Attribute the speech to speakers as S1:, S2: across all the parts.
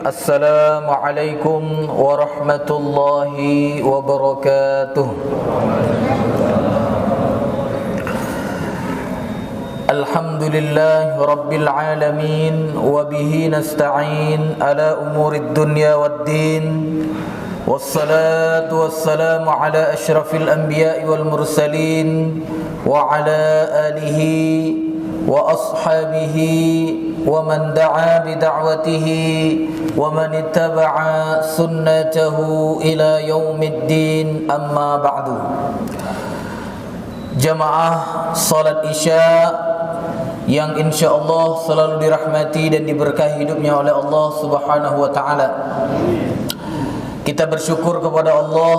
S1: Assalamualaikum warahmatullahi wabarakatuh. Alhamdulillahi rabbil alamin, wa bihi nasta'in ala umurid dunya waddin. Wassalatu wassalamu ala asyrafil anbiya'i wal mursalin wa ala alihi wa ashabihi wa man da'a bida'watihi wa man ittaba'a sunnatahu ila yaumiddin, amma ba'du. Jamaah salat isya yang insyaallah selalu dirahmati dan diberkahi hidupnya oleh Allah Subhanahu wa taala. Kita bersyukur kepada Allah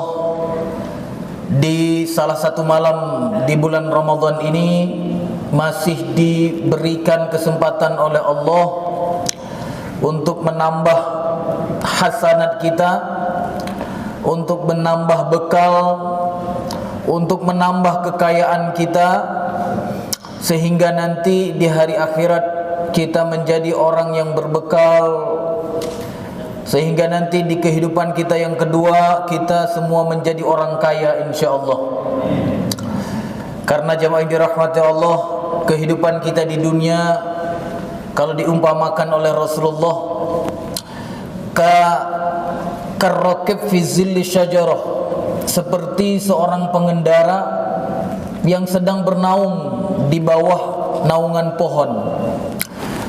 S1: di salah satu malam di bulan Ramadan ini masih diberikan kesempatan oleh Allah untuk menambah hasanat kita, untuk menambah bekal, untuk menambah kekayaan kita, sehingga nanti di hari akhirat kita menjadi orang yang berbekal, sehingga nanti di kehidupan kita yang kedua kita semua menjadi orang kaya insyaallah. Karena jamaah yang dirahmati Allah, kehidupan kita di dunia kalau diumpamakan oleh Rasulullah karrakib fi zilli syajarah, seperti seorang pengendara yang sedang bernaung di bawah naungan pohon.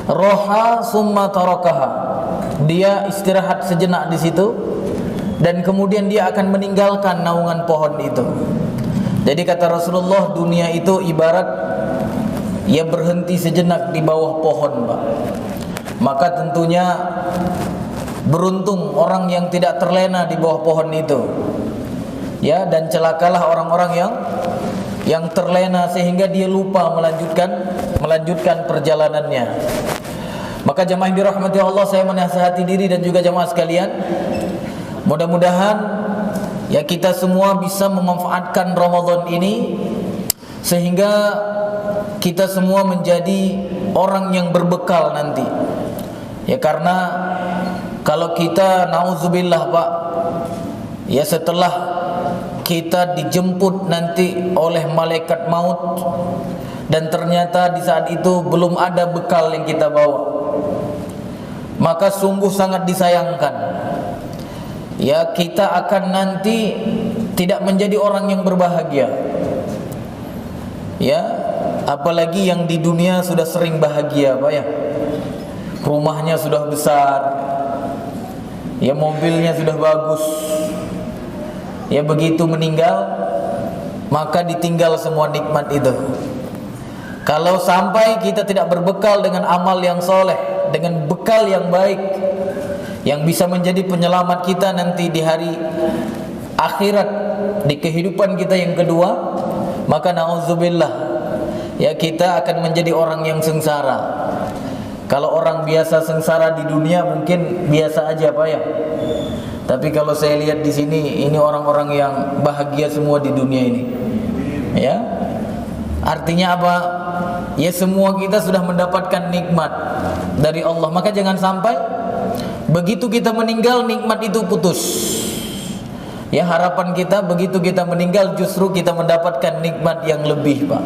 S1: Roha summa tarakaha, dia istirahat sejenak di situ dan kemudian dia akan meninggalkan naungan pohon itu. Jadi kata Rasulullah, dunia itu ibarat ia berhenti sejenak di bawah pohon, Pak. Maka tentunya beruntung orang yang tidak terlena di bawah pohon itu. Ya, dan celakalah orang-orang yang terlena sehingga dia lupa melanjutkan perjalanannya. Maka jemaah yang dirahmati Allah, saya menasihati diri dan juga jemaah sekalian, mudah-mudahan ya kita semua bisa memanfaatkan Ramadan ini sehingga kita semua menjadi orang yang berbekal nanti. Ya, karena kalau kita nauzubillah, Pak, ya setelah kita dijemput nanti oleh malaikat maut dan ternyata di saat itu belum ada bekal yang kita bawa, maka sungguh sangat disayangkan. Ya, kita akan nanti tidak menjadi orang yang berbahagia. Ya, apalagi yang di dunia sudah sering bahagia, Pak, ya. Rumahnya sudah besar, ya mobilnya sudah bagus. Ya, begitu meninggal maka ditinggal semua nikmat itu. Kalau sampai kita tidak berbekal dengan amal yang soleh, dengan bekal yang baik yang bisa menjadi penyelamat kita nanti di hari akhirat, di kehidupan kita yang kedua, maka na'udzubillah, ya kita akan menjadi orang yang sengsara. Kalau orang biasa sengsara di dunia mungkin biasa aja, Pak, ya. Tapi kalau saya lihat di sini, ini orang-orang yang bahagia semua di dunia ini. Ya. Artinya apa? Ya semua kita sudah mendapatkan nikmat dari Allah. Maka jangan sampai begitu kita meninggal nikmat itu putus. Ya, harapan kita begitu kita meninggal justru kita mendapatkan nikmat yang lebih, Pak.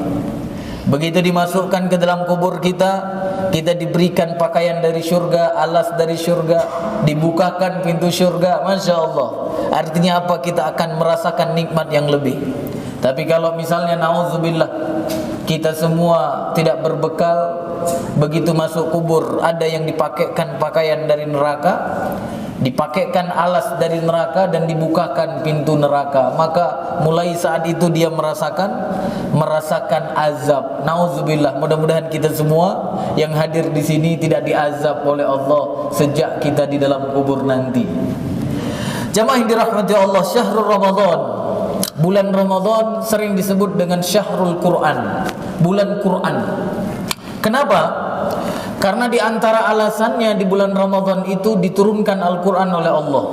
S1: Begitu dimasukkan ke dalam kubur kita diberikan pakaian dari syurga, alas dari syurga, dibukakan pintu syurga, Masya Allah. Artinya apa? Kita akan merasakan nikmat yang lebih. Tapi kalau misalnya na'udzubillah, kita semua tidak berbekal, begitu masuk kubur ada yang dipakaikan pakaian dari neraka, dipakaikan alas dari neraka, dan dibukakan pintu neraka, maka mulai saat itu dia merasakan azab. Nauzubillah. Mudah-mudahan kita semua yang hadir di sini tidak diazab oleh Allah sejak kita di dalam kubur nanti. Jamaah yang dirahmati Allah, syahrul Ramadan, bulan Ramadan sering disebut dengan syahrul Quran, bulan Quran. Kenapa? Karena di antara alasannya di bulan Ramadan itu diturunkan Al-Quran oleh Allah.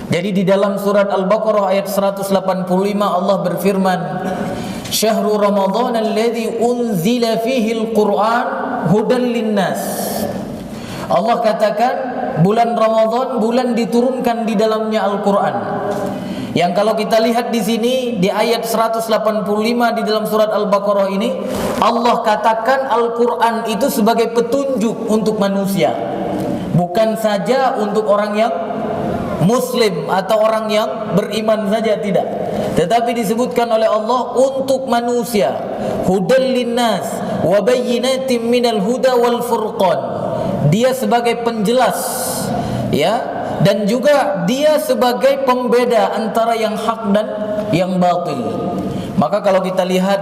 S1: Jadi di dalam surat Al-Baqarah ayat 185 Allah berfirman, Syahrul Ramadan alladzi unzila fihi al-Quran hudan linnas. Allah katakan bulan Ramadan bulan diturunkan di dalamnya Al-Qur'an. Yang kalau kita lihat di sini di ayat 185 di dalam surat Al-Baqarah ini, Allah katakan Al-Qur'an itu sebagai petunjuk untuk manusia. Bukan saja untuk orang yang muslim atau orang yang beriman saja, tidak. Tetapi disebutkan oleh Allah untuk manusia. Hudal linnas wa bayyinatin minal huda wal furqan. Dia sebagai penjelas, ya, dan juga dia sebagai pembeda antara yang hak dan yang batil. Maka kalau kita lihat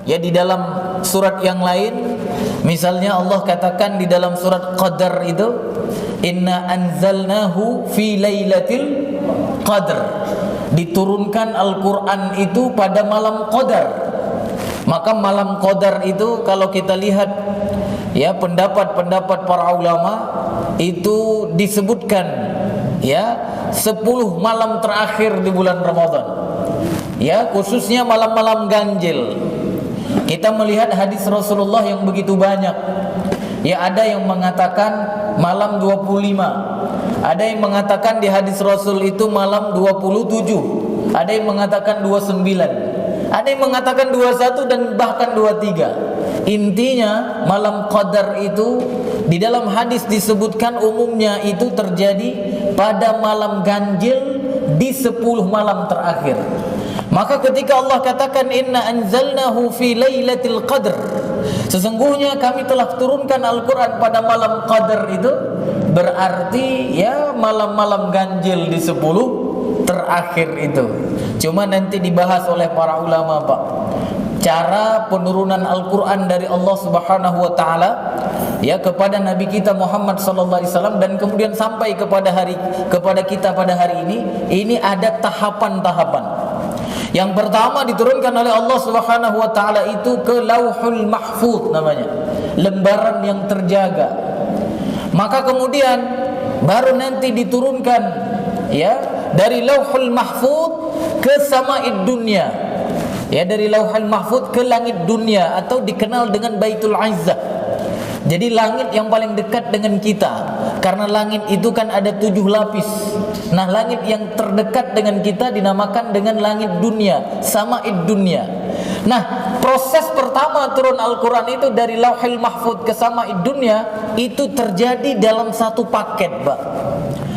S1: ya di dalam surat yang lain, misalnya Allah katakan di dalam surat Qadar itu, inna anzalnahu fi lailatul qadr. Diturunkan Al-Qur'an itu pada malam Qadar. Maka malam Qadar itu kalau kita lihat ya pendapat-pendapat para ulama itu disebutkan ya 10 malam terakhir di bulan Ramadan. Ya, khususnya malam-malam ganjil. Kita melihat hadis Rasulullah yang begitu banyak. Ya, ada yang mengatakan malam 25. Ada yang mengatakan di hadis Rasul itu malam 27. Ada yang mengatakan 29. Ada yang mengatakan 21 dan bahkan 23. Intinya malam Qadar itu di dalam hadis disebutkan umumnya itu terjadi pada malam ganjil di 10 malam terakhir. Maka ketika Allah katakan inna anzalnahu fi lailatul qadr, sesungguhnya kami telah turunkan Al-Qur'an pada malam Qadar itu, berarti ya malam-malam ganjil di 10 terakhir itu. Cuma nanti dibahas oleh para ulama, Pak, cara penurunan Al-Qur'an dari Allah Subhanahu wa taala ya kepada Nabi kita Muhammad sallallahu alaihi wasallam dan kemudian sampai kepada kita pada hari ini ada tahapan-tahapan. Yang pertama diturunkan oleh Allah Subhanahu wa taala itu ke Lauhul Mahfuz namanya, lembaran yang terjaga. Maka kemudian baru nanti diturunkan ya dari Lauhul Mahfuz ke Sama'id Dunya. Ya, dari Lauhul Mahfuz ke langit dunia atau dikenal dengan Baitul Izzah. Jadi langit yang paling dekat dengan kita. Karena langit itu kan ada 7 lapis. Nah, langit yang terdekat dengan kita dinamakan dengan langit dunia, Sama'id Dunya. Nah, proses pertama turun Al-Quran itu dari Lauhul Mahfuz ke Sama'id Dunya itu terjadi dalam satu paket, Pak.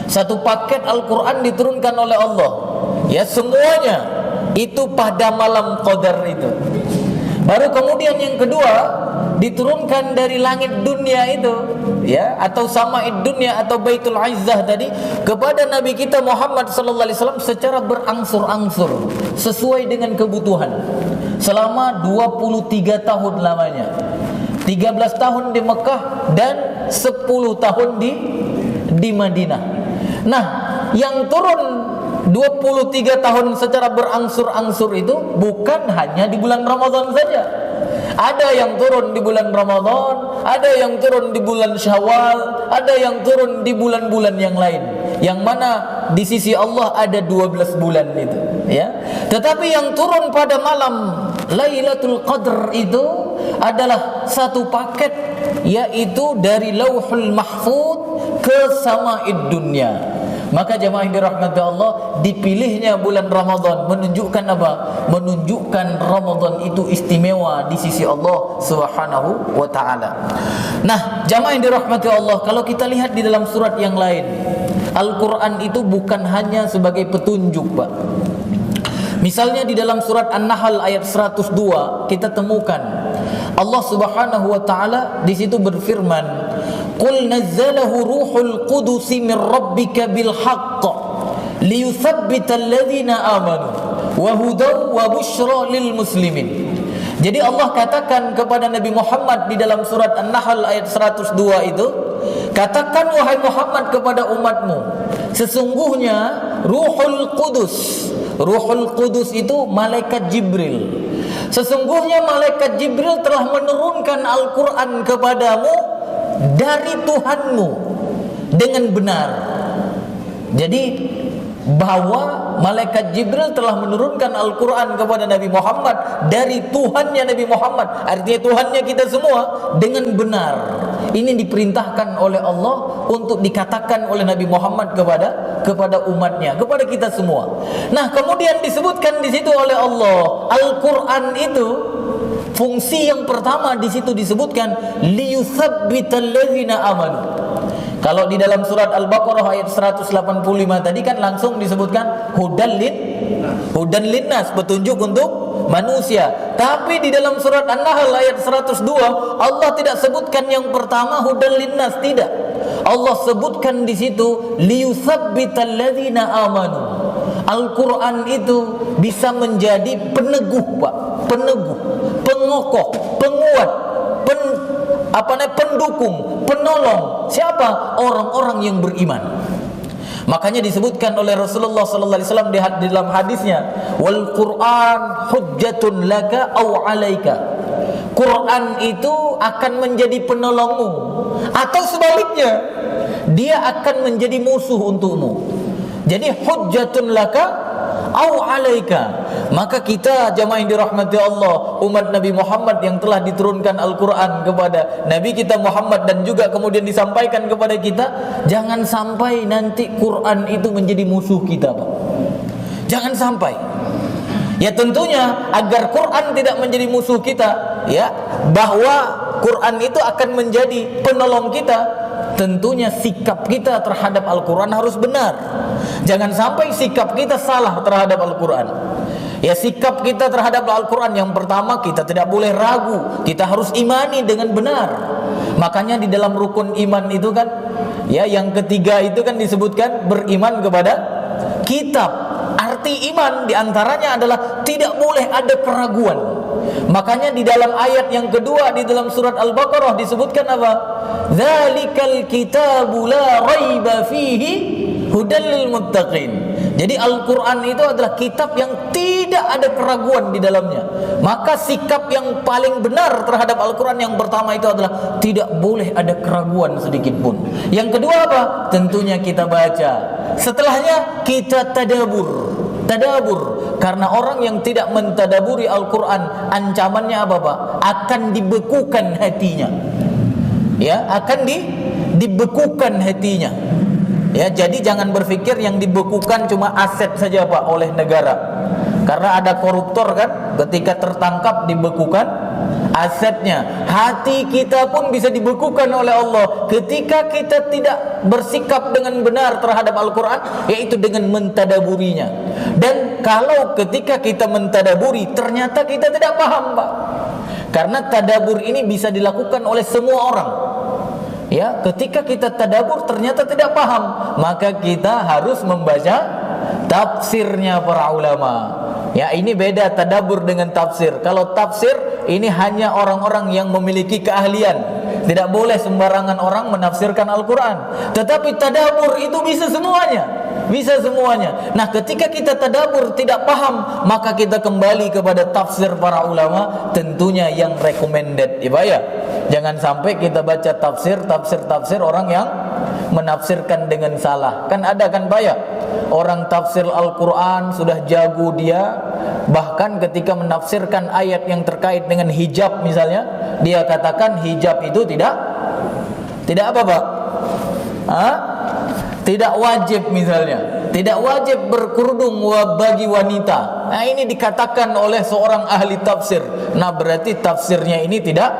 S1: Satu paket Al-Quran diturunkan oleh Allah. Ya, semuanya itu pada malam Qadar itu. Baru kemudian yang kedua diturunkan dari langit dunia itu ya, atau Sama'id Dunya atau Baitul Izzah tadi kepada Nabi kita Muhammad sallallahu alaihi wasallam secara berangsur-angsur sesuai dengan kebutuhan selama 23 tahun lamanya. 13 tahun di Mekah dan 10 tahun di Madinah. Nah, yang turun 23 tahun secara berangsur-angsur itu bukan hanya di bulan Ramadan saja. Ada yang turun di bulan Ramadan, ada yang turun di bulan Syawal, ada yang turun di bulan-bulan yang lain. Yang mana di sisi Allah ada 12 bulan itu, ya. Tetapi yang turun pada malam Lailatul Qadr itu adalah satu paket, yaitu dari Lauhul Mahfuz ke Sama'id Dunya. Maka jemaah yang dirahmati Allah, dipilihnya bulan Ramadan menunjukkan apa? Menunjukkan Ramadan itu istimewa di sisi Allah Subhanahu wa taala. Nah, jemaah yang dirahmati Allah, kalau kita lihat di dalam surat yang lain, Al-Qur'an itu bukan hanya sebagai petunjuk, Pak. Misalnya di dalam surat An-Nahl ayat 102 kita temukan Allah Subhanahu wa taala di situ berfirman, "Qul nazzalahu ruhul qudus min rabbika bil haqq liyuthabbital ladzina amanu wa hudaw wa busyra lil muslimin." Jadi Allah katakan kepada Nabi Muhammad di dalam surat An-Nahl ayat 102 itu, katakan wahai Muhammad kepada umatmu, sesungguhnya Ruhul Qudus. Ruhul Qudus itu malaikat Jibril. Sesungguhnya malaikat Jibril telah menurunkan Al-Qur'an kepadamu dari Tuhanmu dengan benar. Jadi bahwa malaikat Jibril telah menurunkan Al-Quran kepada Nabi Muhammad dari Tuhannya Nabi Muhammad, artinya Tuhannya kita semua, dengan benar. Ini diperintahkan oleh Allah untuk dikatakan oleh Nabi Muhammad kepada umatnya, kepada kita semua. Nah, kemudian disebutkan di situ oleh Allah, Al-Quran itu fungsi yang pertama di situ disebutkan liyuthabbital ladzina amanu. Kalau di dalam surat Al-Baqarah ayat 185 tadi kan langsung disebutkan hudan linnas, petunjuk untuk manusia. Tapi di dalam surat An-Nahl ayat 102 Allah tidak sebutkan yang pertama hudan linnas, tidak. Allah sebutkan di situ liyuthabbital ladzina amanu. Al-Quran itu bisa menjadi peneguh, Pak, peneguh, pengokoh, penguat, pendukung, penolong. Siapa? Orang-orang yang beriman. Makanya disebutkan oleh Rasulullah sallallahu alaihi wasallam di dalam hadisnya, wal Quran hujjatun laka aw alaika. Quran itu akan menjadi penolongmu, atau sebaliknya dia akan menjadi musuh untukmu. Jadi hujjatun laka aw alaika. Maka kita jamaah yang dirahmati Allah, umat Nabi Muhammad yang telah diturunkan Al-Quran kepada Nabi kita Muhammad dan juga kemudian disampaikan kepada kita, jangan sampai nanti Quran itu menjadi musuh kita, Pak. Jangan sampai. Ya tentunya agar Quran tidak menjadi musuh kita, ya, bahwa Quran itu akan menjadi penolong kita, tentunya sikap kita terhadap Al-Quran harus benar. Jangan sampai sikap kita salah terhadap Al-Quran. Ya, sikap kita terhadap Al-Quran yang pertama, kita tidak boleh ragu, kita harus imani dengan benar. Makanya di dalam rukun iman itu kan, ya, yang ketiga itu kan disebutkan beriman kepada kitab. Arti iman diantaranya adalah tidak boleh ada keraguan. Makanya di dalam ayat yang kedua di dalam surat Al-Baqarah disebutkan apa? Dzalikal kitabu la raiba fihi hudal lil muttaqin. Jadi Al-Quran itu adalah kitab yang tidak ada keraguan di dalamnya. Maka sikap yang paling benar terhadap Al-Quran yang pertama itu adalah tidak boleh ada keraguan sedikit pun. Yang kedua apa? Tentunya kita baca. Setelahnya kita tadabur. Karena orang yang tidak mentadaburi Al-Quran, ancamannya apa, Pak? Akan dibekukan hatinya. Ya, akan dibekukan hatinya. Ya, jadi jangan berpikir yang dibekukan cuma aset saja, Pak, oleh negara. Karena ada koruptor kan, ketika tertangkap dibekukan asetnya. Hati kita pun bisa dibekukan oleh Allah ketika kita tidak bersikap dengan benar terhadap Al-Quran, yaitu dengan mentadaburinya. Dan kalau ketika kita mentadaburi ternyata kita tidak paham, Pak, karena tadabur ini bisa dilakukan oleh semua orang. Ya, ketika kita tadabur ternyata tidak paham, maka kita harus membaca tafsirnya para ulama. Ya, ini beda tadabur dengan tafsir. Kalau tafsir ini hanya orang-orang yang memiliki keahlian. Tidak boleh sembarangan orang menafsirkan Al-Quran. Tetapi tadabur itu bisa semuanya. Bisa semuanya. Nah, ketika kita tadabur tidak paham, maka kita kembali kepada tafsir para ulama, tentunya yang recommended, ya. Jangan sampai kita baca tafsir orang yang menafsirkan dengan salah. Kan ada kan, Pak, ya? Orang tafsir Al-Quran sudah jago dia, bahkan ketika menafsirkan ayat yang terkait dengan hijab misalnya, dia katakan hijab itu tidak apa, Pak? Tidak wajib misalnya, tidak wajib berkerudung bagi wanita. Nah, ini dikatakan oleh seorang ahli tafsir. Nah, berarti tafsirnya ini tidak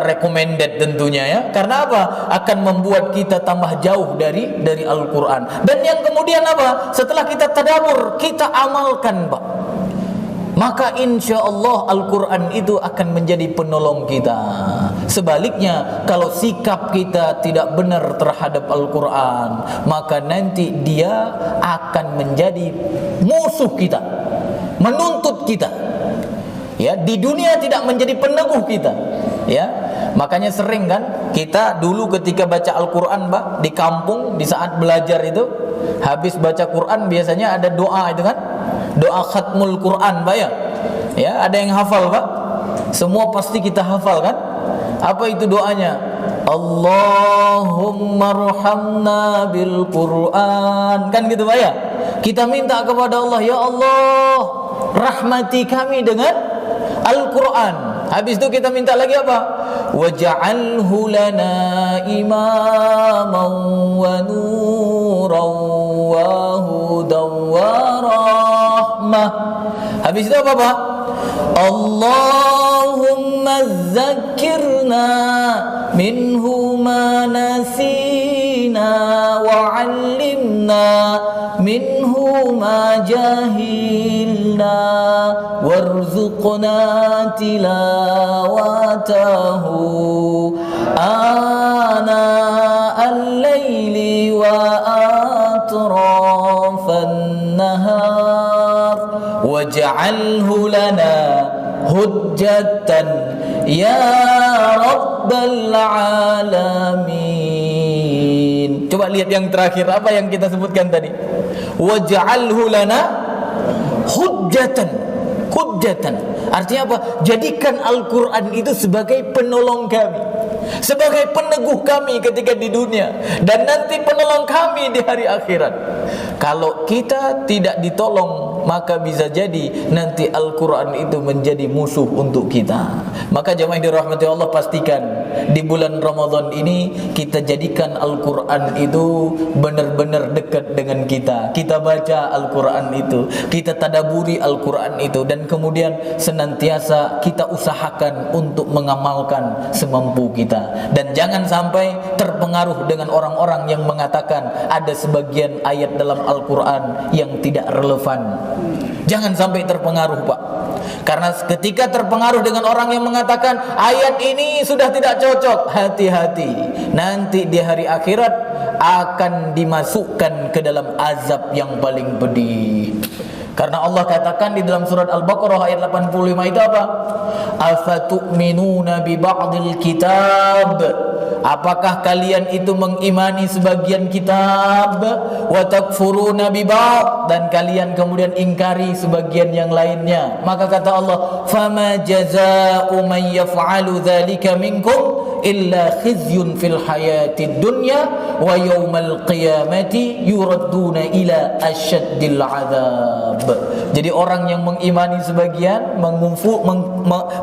S1: recommended tentunya, ya. Karena apa? Akan membuat kita tambah jauh dari Al-Quran. Dan yang kemudian apa? Setelah kita tadabur, kita amalkan, Pak. Maka insya Allah Al-Quran itu akan menjadi penolong kita. Sebaliknya, kalau sikap kita tidak benar terhadap Al-Quran, maka nanti dia akan menjadi musuh kita, menuntut kita. Ya, di dunia tidak menjadi peneguh kita. Ya, makanya sering kan kita dulu ketika baca Al-Quran, Pak, di kampung, di saat belajar itu, habis baca Quran biasanya ada doa itu kan, doa khatmul Quran, Pak, ya. Ya, ada yang hafal, Pak? Semua pasti kita hafal kan? Apa itu doanya? Allahumma arhamna bil Quran. Kan gitu Pak ya? Kita minta kepada Allah, ya Allah, rahmati kami dengan Al-Quran. Habis itu kita minta lagi apa? Waj'alhu lana imaman wa nuran wa hudan wa rahmah. Habis itu apa Pak? Allahumma zakkirna minhu ma nasina wa 'allimna minhu ma jahilna warzuqna tilawatahu ana al-laili wa atrafan nahar waj'alhu lana hujjatan ya rabbal alamin. Coba lihat yang terakhir, apa yang kita sebutkan tadi? Waj'alhu lana hujjatan. Hujjatan artinya apa? Jadikan Al-Quran itu sebagai penolong kami, sebagai peneguh kami ketika di dunia, dan nanti penolong kami di hari akhirat. Kalau kita tidak ditolong, maka bisa jadi nanti Al-Quran itu menjadi musuh untuk kita. Maka jemaah yang dirahmati Allah, pastikan di bulan Ramadan ini kita jadikan Al-Quran itu benar-benar dekat dengan kita. Kita baca Al-Quran itu, kita tadaburi Al-Quran itu, dan kemudian senantiasa kita usahakan untuk mengamalkan semampu kita. Dan jangan sampai terpengaruh dengan orang-orang yang mengatakan ada sebagian ayat dalam Al-Quran yang tidak relevan. Jangan sampai terpengaruh Pak. Karena ketika terpengaruh dengan orang yang mengatakan ayat ini sudah tidak cocok, hati-hati, nanti di hari akhirat akan dimasukkan ke dalam azab yang paling pedih. Karena Allah katakan di dalam surat Al-Baqarah ayat 85 itu apa? Afatu'minuna bi ba'dil kitab. Apakah kalian itu mengimani sebagian kitab, wa takfuruna bi ba'd, dan kalian kemudian ingkari sebagian yang lainnya? Maka kata Allah, fama jazaa'u man yaf'alu dzalika minkum illa khizyun fil hayatid dunya wa yaumal qiyamati yuradduna ila asyaddil adzab. Jadi orang yang mengimani sebagian,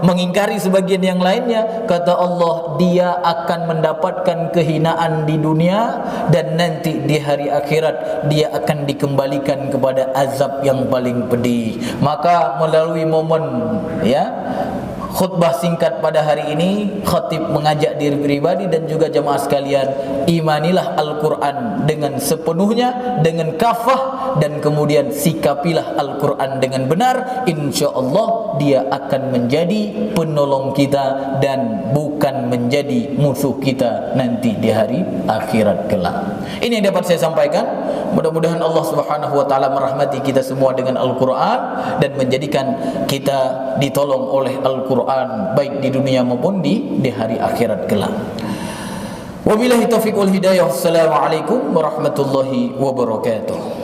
S1: mengingkari sebagian yang lainnya, kata Allah, dia akan mendapatkan kehinaan di dunia, dan nanti di hari akhirat dia akan dikembalikan kepada azab yang paling pedih. Maka melalui momen khutbah singkat pada hari ini, khatib mengajak diri pribadi dan juga jemaah sekalian, imanilah Al-Quran dengan sepenuhnya, dengan kafah, dan kemudian sikapilah Al-Quran dengan benar. InsyaAllah dia akan menjadi penolong kita dan bukan menjadi musuh kita nanti di hari akhirat kelak. Ini yang dapat saya sampaikan. Mudah-mudahan Allah Subhanahu wa taala merahmati kita semua dengan Al-Quran dan menjadikan kita ditolong oleh Al-Quran baik di dunia maupun di hari akhirat kelak. Wabillahi taufiq wal hidayah. Wassalamualaikum warahmatullahi wabarakatuh.